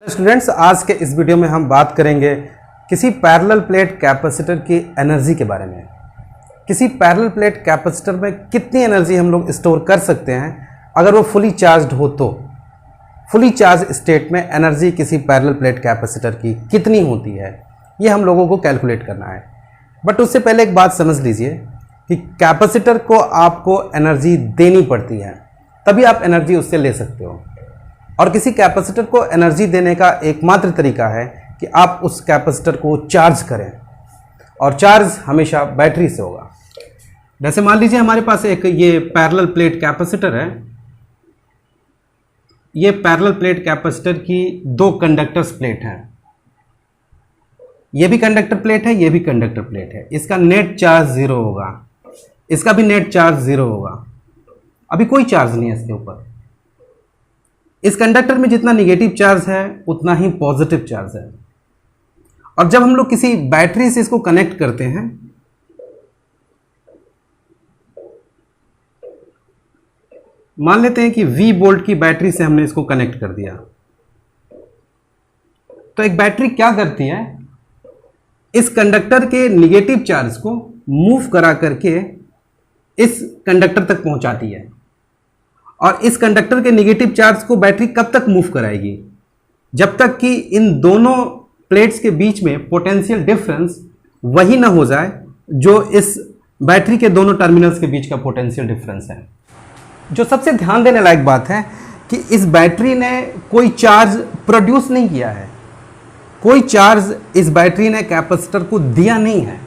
Students, आज के इस वीडियो में हम बात करेंगे किसी पैरेलल प्लेट कैपेसिटर की एनर्जी के बारे में। किसी पैरेलल प्लेट कैपेसिटर में कितनी एनर्जी हम लोग स्टोर कर सकते हैं अगर वो फुली चार्ज्ड हो तो। फुली चार्ज स्टेट में एनर्जी किसी पैरेलल प्लेट कैपेसिटर की कितनी होती है, ये हम लोगों को कैलकुलेट करना है। बट उससे पहले एक बात समझ लीजिए कि कैपेसिटर को आपको एनर्जी देनी पड़ती है, तभी आप एनर्जी उससे ले सकते हो। और किसी कैपेसिटर को एनर्जी देने का एकमात्र तरीका है कि आप उस कैपेसिटर को चार्ज करें, और चार्ज हमेशा बैटरी से होगा। जैसे मान लीजिए हमारे पास एक ये पैरेलल प्लेट कैपेसिटर है। ये पैरेलल प्लेट कैपेसिटर की दो कंडक्टर्स प्लेट हैं। ये भी कंडक्टर प्लेट है, ये भी कंडक्टर प्लेट है। इसका नेट चार्ज 0 होगा, इसका भी नेट चार्ज 0 होगा। अभी कोई चार्ज नहीं है इसके ऊपर। इस कंडक्टर में जितना निगेटिव चार्ज है उतना ही पॉजिटिव चार्ज है। और जब हम लोग किसी बैटरी से इसको कनेक्ट करते हैं, मान लेते हैं कि V वोल्ट की बैटरी से हमने इसको कनेक्ट कर दिया, तो एक बैटरी क्या करती है, इस कंडक्टर के निगेटिव चार्ज को मूव करा करके इस कंडक्टर तक पहुंचाती है। और इस कंडक्टर के निगेटिव चार्ज को बैटरी कब तक मूव कराएगी, जब तक कि इन दोनों प्लेट्स के बीच में पोटेंशियल डिफरेंस वही ना हो जाए जो इस बैटरी के दोनों टर्मिनल्स के बीच का पोटेंशियल डिफरेंस है। जो सबसे ध्यान देने लायक बात है कि इस बैटरी ने कोई चार्ज प्रोड्यूस नहीं किया है, कोई चार्ज इस बैटरी ने कैपेसिटर को दिया नहीं है,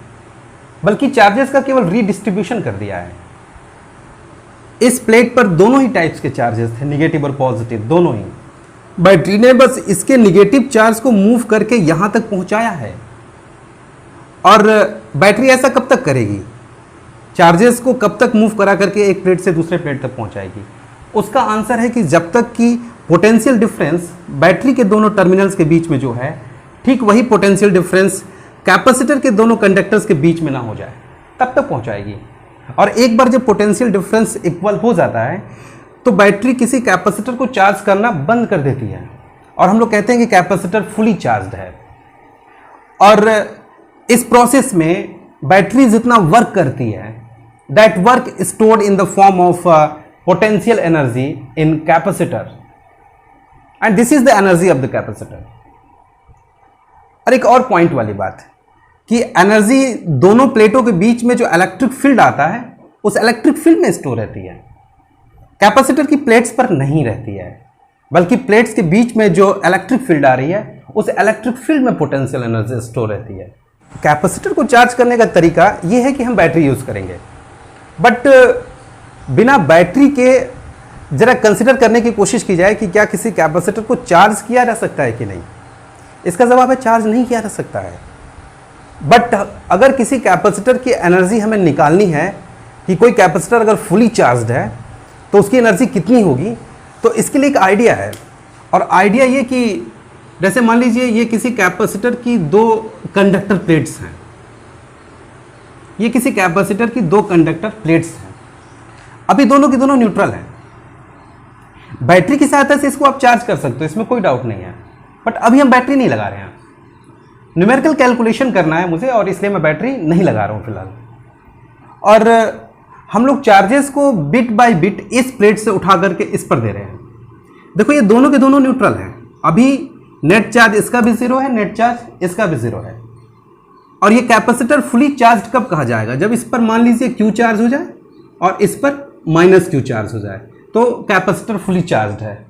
बल्कि चार्जेस का केवल रीडिस्ट्रीब्यूशन कर दिया है। इस प्लेट पर दोनों ही टाइप्स के चार्जेस थे, निगेटिव और पॉजिटिव दोनों ही। बैटरी ने बस इसके निगेटिव चार्ज को मूव करके यहां तक पहुंचाया है। और बैटरी ऐसा कब तक करेगी, चार्जेस को कब तक मूव करा करके एक प्लेट से दूसरे प्लेट तक पहुंचाएगी? उसका आंसर है कि जब तक कि पोटेंशियल डिफरेंस बैटरी के दोनों टर्मिनल्स के बीच में जो है, ठीक वही पोटेंशियल डिफरेंस कैपेसिटर के दोनों कंडक्टर्स के बीच में ना हो जाए, तब तक पहुंचाएगी। और एक बार जब पोटेंशियल डिफरेंस इक्वल हो जाता है तो बैटरी किसी कैपेसिटर को चार्ज करना बंद कर देती है, और हम लोग कहते हैं कि कैपेसिटर फुली चार्ज्ड है। और इस प्रोसेस में बैटरी जितना वर्क करती है, that work stored in the form of potential energy in capacitor, and this is the energy of the capacitor. और एक और पॉइंट वाली बात कि एनर्जी दोनों प्लेटों के बीच में जो इलेक्ट्रिक फील्ड आता है, उस इलेक्ट्रिक फील्ड में स्टोर रहती है, कैपेसिटर की प्लेट्स पर नहीं रहती है। बल्कि प्लेट्स के बीच में जो इलेक्ट्रिक फील्ड आ रही है, उस इलेक्ट्रिक फील्ड में पोटेंशियल एनर्जी स्टोर रहती है। कैपेसिटर को चार्ज करने का तरीका यह है कि हम बैटरी यूज करेंगे, बट बिना बैटरी के जरा कंसिडर करने की कोशिश की जाए कि क्या किसी कैपेसिटर को चार्ज किया जा सकता है कि नहीं। इसका जवाब है चार्ज नहीं किया जा सकता है। बट अगर किसी कैपेसिटर की एनर्जी हमें निकालनी है कि कोई कैपेसिटर अगर फुली चार्ज्ड है तो उसकी एनर्जी कितनी होगी, तो इसके लिए एक आइडिया है। और आइडिया ये कि जैसे मान लीजिए ये किसी कैपेसिटर की दो कंडक्टर प्लेट्स हैं, ये किसी कैपेसिटर की दो कंडक्टर प्लेट्स हैं। अभी दोनों की दोनों न्यूट्रल हैं। बैटरी की सहायता से इसको आप चार्ज कर सकते हो, इसमें कोई डाउट नहीं है। बट अभी हम बैटरी नहीं लगा रहे हैं, न्यूमेरिकल कैलकुलेशन करना है मुझे, और इसलिए मैं बैटरी नहीं लगा रहा हूं फिलहाल। और हम लोग चार्जेस को बिट बाय बिट इस प्लेट से उठा करके इस पर दे रहे हैं। देखो ये दोनों के दोनों न्यूट्रल हैं। अभी नेट चार्ज इसका भी 0 है, नेट चार्ज इसका भी 0 है। और ये कैपेसिटर फुली चार्ज कब कहा जाएगा, जब इस पर मान लीजिए Q चार्ज हो जाए और इस पर -Q चार्ज हो जाए, तो कैपेसिटर फुली चार्ज है।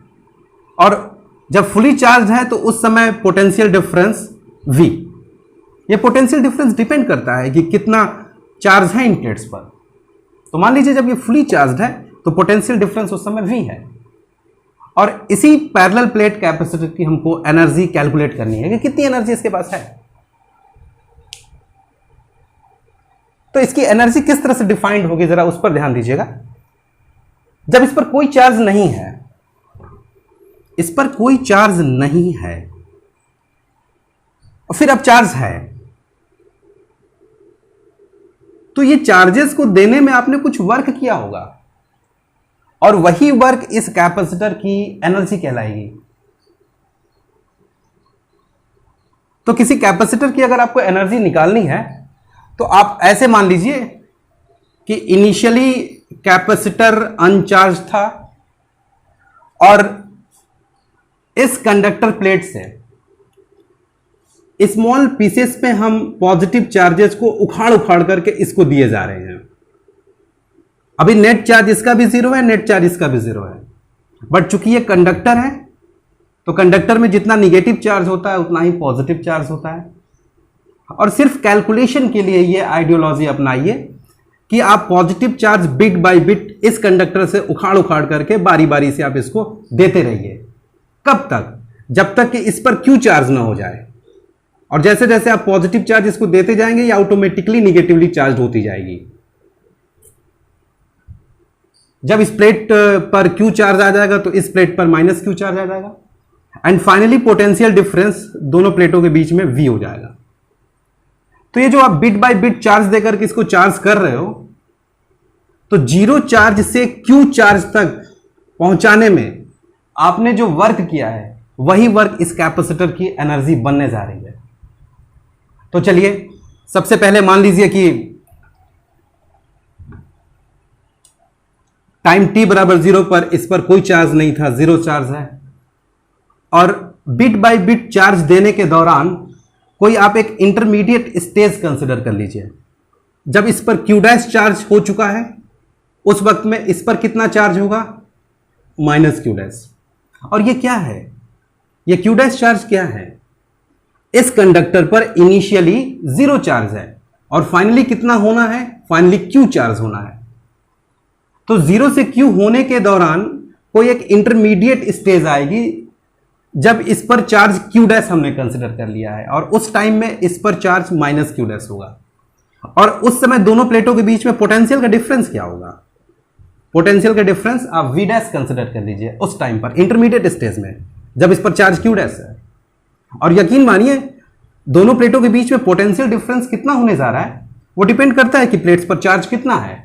और जब फुली चार्ज है तो उस समय पोटेंशियल डिफरेंस V, ये पोटेंशियल डिफरेंस डिपेंड करता है कि कितना चार्ज है इन प्लेट्स पर। तो मान लीजिए जब ये फुली चार्ज्ड है तो पोटेंशियल डिफरेंस उस समय V है। और इसी पैरेलल प्लेट कैपेसिटर की हमको एनर्जी कैलकुलेट करनी है कि कितनी एनर्जी इसके पास है। तो इसकी एनर्जी किस तरह से डिफाइंड होगी, जरा उस पर ध्यान दीजिएगा। जब इस पर कोई चार्ज नहीं है, इस पर कोई चार्ज नहीं है, और फिर अब चार्ज है, तो ये चार्जेस को देने में आपने कुछ वर्क किया होगा, और वही वर्क इस कैपेसिटर की एनर्जी कहलाएगी। तो किसी कैपेसिटर की अगर आपको एनर्जी निकालनी है तो आप ऐसे मान लीजिए कि इनिशियली कैपेसिटर अनचार्ज था और इस कंडक्टर प्लेट से स्मॉल पीसेस पे हम पॉजिटिव चार्जेस को उखाड़ उखाड़ करके इसको दिए जा रहे हैं। अभी नेट चार्ज इसका भी जीरो है, नेट चार्ज इसका भी जीरो है, बट चूंकि ये कंडक्टर है तो कंडक्टर में जितना निगेटिव चार्ज होता है उतना ही पॉजिटिव चार्ज होता है। और सिर्फ कैलकुलेशन के लिए ये आइडियोलॉजी अपनाइए कि आप positive charge bit by bit इस कंडक्टर से उखाड़ उखाड़ करके बारी बारी से आप इसको देते रहिए। कब तक? जब तक कि इस पर क्यू चार्ज ना हो जाए। और जैसे जैसे आप पॉजिटिव चार्ज इसको देते जाएंगे ये ऑटोमेटिकली निगेटिवली चार्ज होती जाएगी। जब इस प्लेट पर क्यू चार्ज आ जाएगा तो इस प्लेट पर माइनस क्यू चार्ज आ जाएगा एंड फाइनली पोटेंशियल डिफरेंस दोनों प्लेटों के बीच में V हो जाएगा। तो ये जो आप बिट बाय बिट चार्ज देकर के इसको चार्ज कर रहे हो तो जीरो चार्ज से क्यू चार्ज तक पहुंचाने में आपने जो वर्क किया है वही वर्क इस कैपेसिटर की एनर्जी बनने जा रही है। तो चलिए सबसे पहले मान लीजिए कि टाइम t बराबर 0 पर इस पर कोई चार्ज नहीं था, जीरो चार्ज है, और बिट बाय बिट चार्ज देने के दौरान कोई आप एक इंटरमीडिएट स्टेज कंसिडर कर लीजिए। जब इस पर क्यू डैश चार्ज हो चुका है उस वक्त में इस पर कितना चार्ज होगा? Minus q dash. और ये क्या है? ये क्यू डैश चार्ज क्या है? इस कंडक्टर पर इनिशियली जीरो चार्ज है और फाइनली कितना होना है? फाइनली क्यू चार्ज होना है। तो जीरो से क्यू होने के दौरान कोई एक इंटरमीडिएट स्टेज आएगी जब इस पर चार्ज क्यू डैश हमने कंसिडर कर लिया है और उस टाइम में इस पर चार्ज माइनस क्यू डैश होगा। और उस समय दोनों प्लेटों के बीच में पोटेंशियल का डिफरेंस क्या होगा? पोटेंशियल का डिफरेंस आप वी डैश कंसिडर कर लीजिए उस टाइम पर इंटरमीडिएट स्टेज में जब इस पर चार्ज क्यू डैश है। और यकीन मानिए दोनों प्लेटों के बीच में पोटेंशियल डिफरेंस कितना होने जा रहा है वो डिपेंड करता है कि प्लेट्स पर चार्ज कितना है।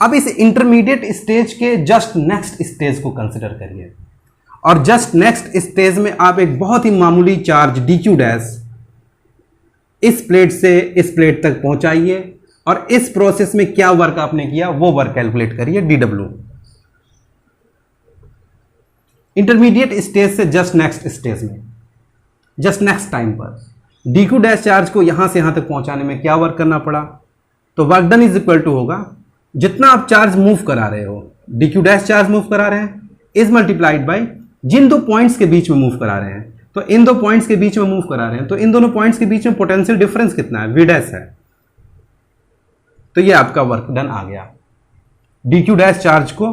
अब इस इंटरमीडिएट स्टेज के जस्ट नेक्स्ट स्टेज को कंसिडर करिए और जस्ट नेक्स्ट स्टेज में आप एक बहुत ही मामूली चार्ज डी क्यू डैश इस प्लेट से इस प्लेट तक पहुंचाइए और इस प्रोसेस में क्या वर्क आपने किया वो वर्क कैलकुलेट करिए डी डब्ल्यू। इंटरमीडिएट स्टेज से जस्ट नेक्स्ट स्टेज में जस्ट नेक्स्ट टाइम पर डी क्यू डैश चार्ज को यहां से यहां तक पहुंचाने में क्या वर्क करना पड़ा? तो work done is equal to होगा जितना आप चार्ज मूव करा रहे हो, d q dash charge move करा रहे हैं, इज मल्टीप्लाइड बाई जिन दो पॉइंट्स के बीच में मूव करा रहे हैं। तो इन दो पॉइंट्स के बीच में मूव करा रहे हैं तो इन दोनों पॉइंट्स के बीच में पोटेंशियल डिफरेंस कितना है? वी डैश है। तो ये आपका वर्क डन आ गया डी क्यू डैश चार्ज को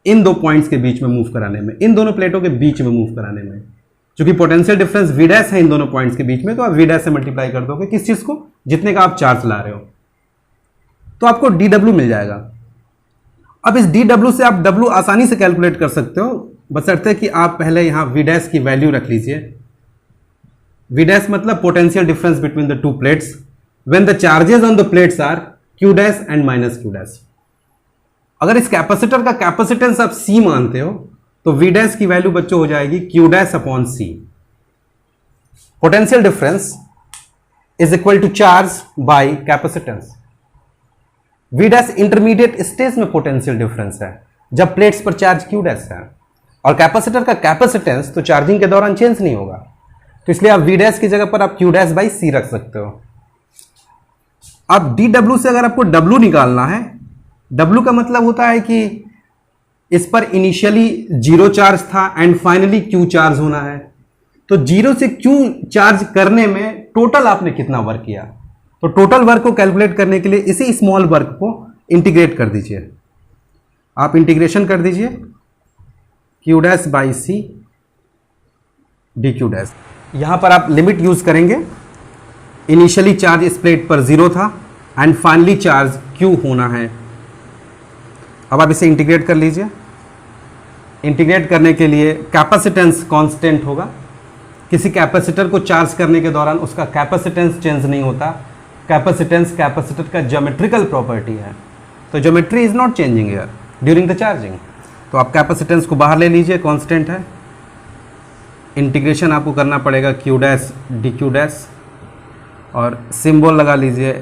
इन दो पॉइंट्स के बीच में मूव कराने में, इन दोनों प्लेटों के बीच में मूव कराने में। क्योंकि पोटेंशियल डिफरेंस वी डैश है इन दोनों पॉइंट्स के बीच में तो आप वी डैश से मल्टीप्लाई कर दोगे किस चीज को? जितने का आप चार्ज ला रहे हो, तो आपको डी डब्ल्यू मिल जाएगा। अब इस डी डब्ल्यू से आप डब्ल्यू आसानी से कैलकुलेट कर सकते हो बशर्ते कि आप पहले यहां वी डैश की वैल्यू रख लीजिए। वी डैश मतलब potential difference between the two plates when the charges on the plates are q dash and minus q dash. अगर इस कैपेसिटर का कैपेसिटेंस आप सी मानते हो तो वी डैश की वैल्यू बच्चों हो जाएगी q dash upon C. Potential difference is equal to charge by capacitance. V dash intermediate stage में पोटेंशियल डिफरेंस है जब प्लेट्स पर चार्ज क्यू डैश है और कैपेसिटर का कैपेसिटेंस तो चार्जिंग के दौरान चेंज नहीं होगा तो इसलिए आप वी डैश की जगह पर आप क्यू डैश बाई सी रख सकते हो। अब डी डब्ल्यू से अगर आपको डब्ल्यू निकालना है, डब्ल्यू का मतलब होता है कि इस पर इनिशियली जीरो चार्ज था एंड फाइनली क्यू चार्ज होना है। तो जीरो से क्यू चार्ज करने में टोटल आपने कितना वर्क किया, तो टोटल वर्क को कैलकुलेट करने के लिए इसी स्मॉल वर्क को इंटीग्रेट कर दीजिए। आप इंटीग्रेशन कर दीजिए q dash by C d q dash. यहां पर आप लिमिट यूज करेंगे, इनिशियली चार्ज इस प्लेट पर जीरो था एंड फाइनली चार्ज क्यू होना है। अब आप इसे इंटीग्रेट कर लीजिए। इंटीग्रेट करने के लिए कैपेसिटेंस कांस्टेंट होगा। किसी कैपेसिटर को चार्ज करने के दौरान उसका कैपेसिटेंस चेंज नहीं होता। कैपेसिटेंस कैपेसिटर का ज्योमेट्रिकल प्रॉपर्टी है, तो geometry is not changing here during the charging. तो आप कैपेसिटेंस को बाहर ले लीजिए, कांस्टेंट है। इंटीग्रेशन आपको करना पड़ेगा Q dash D q dash, और सिंबल लगा लीजिए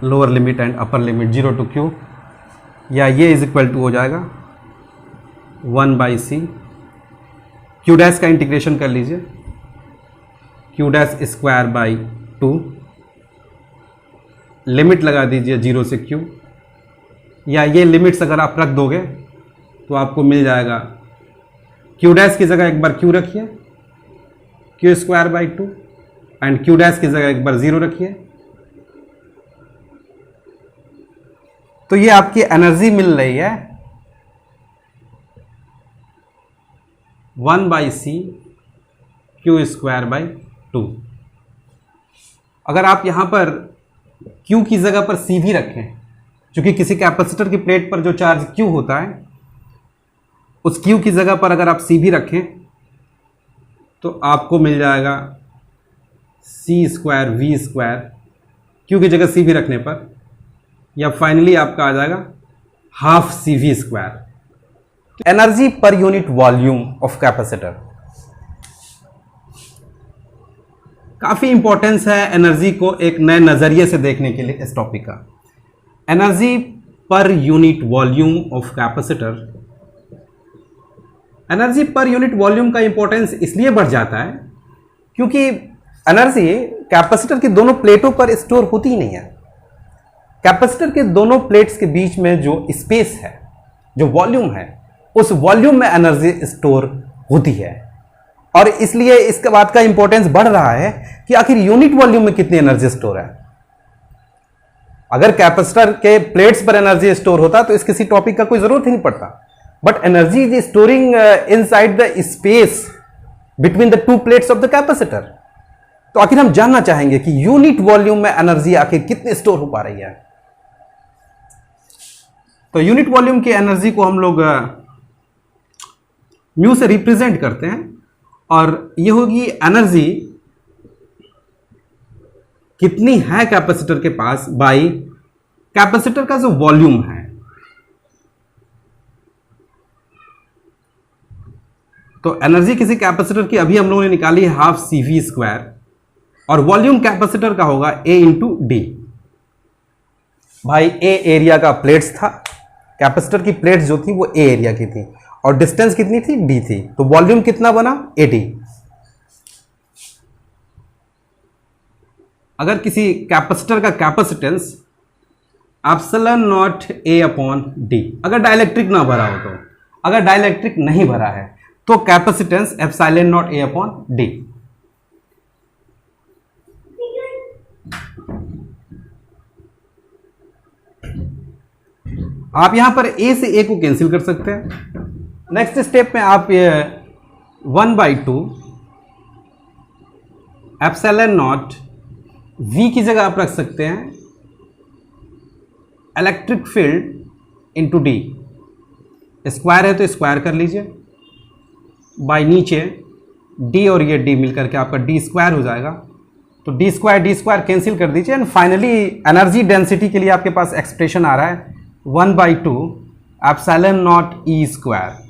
lower limit and upper limit 0 to q, या ये इज इक्वल टू हो जाएगा 1/c। क्यू डैश का इंटीग्रेशन कर लीजिए, Q dash square by 2, limit लगा दीजिए 0 से q, या ये लिमिट्स अगर आप रख दोगे तो आपको मिल जाएगा क्यू डैश की जगह एक बार q रखिए, Q square by 2, and Q dash की जगह एक बार 0 रखिए, तो ये आपकी एनर्जी मिल रही है 1/c क्यू स्क्वायर बाई 2। अगर आप यहां पर q की जगह पर c भी रखें, क्योंकि किसी कैपेसिटर की प्लेट पर जो चार्ज q होता है उस q की जगह पर अगर आप c भी रखें तो आपको मिल जाएगा c square v square, q की जगह c भी रखने पर, या फाइनली आपका आ जाएगा half C V square. Energy per unit volume of capacitor, काफी इंपॉर्टेंस है एनर्जी को एक नए नजरिए से देखने के लिए इस टॉपिक का। Energy per unit volume of capacitor, energy per unit volume का इंपॉर्टेंस इसलिए बढ़ जाता है क्योंकि एनर्जी कैपेसिटर की दोनों प्लेटों पर स्टोर होती ही नहीं है। कैपेसिटर के दोनों प्लेट्स के बीच में जो स्पेस है, जो वॉल्यूम है, उस वॉल्यूम में एनर्जी स्टोर होती है, और इसलिए इसके बाद का इंपॉर्टेंस बढ़ रहा है कि आखिर यूनिट वॉल्यूम में कितनी एनर्जी स्टोर है। अगर कैपेसिटर के प्लेट्स पर एनर्जी स्टोर होता तो इस किसी टॉपिक का कोई जरूरत ही नहीं पड़ता, but energy is storing inside the space between the two plates of the capacitor. तो आखिर हम जानना चाहेंगे कि यूनिट वॉल्यूम में एनर्जी आखिर कितनी स्टोर हो पा रही है। तो यूनिट वॉल्यूम की एनर्जी को हम लोग म्यू से रिप्रेजेंट करते हैं, और ये होगी एनर्जी कितनी है कैपेसिटर के पास बाई कैपेसिटर का जो वॉल्यूम है। तो एनर्जी किसी कैपेसिटर की अभी हम लोगों ने निकाली है हाफ सी वी स्क्वायर, और वॉल्यूम कैपेसिटर का होगा ए इंटू डी। भाई ए एरिया का प्लेट्स था, कैपेसिटर की प्लेट्स जो थी वो ए एरिया की थी, और डिस्टेंस कितनी थी डी थी, तो वॉल्यूम कितना बना 80। अगर किसी कैपेसिटर का capacitance epsilon not a upon D, अगर डाइलेक्ट्रिक ना भरा हो, तो अगर डाइलेक्ट्रिक नहीं भरा है तो capacitance epsilon not a upon D. आप यहां पर a से a को कैंसिल कर सकते हैं। नेक्स्ट स्टेप में आप 1/2 एप्सिलॉन नॉट v की जगह आप रख सकते हैं electric field into D. Square है तो स्क्वायर कर लीजिए, बाय नीचे d और ये d मिलकर के आपका d स्क्वायर हो जाएगा, तो d स्क्वायर कैंसिल कर दीजिए, एंड फाइनली एनर्जी डेंसिटी के लिए आपके पास एक्सप्रेशन आ रहा है 1/2 एप्सिलॉन नॉट ई स्क्वायर।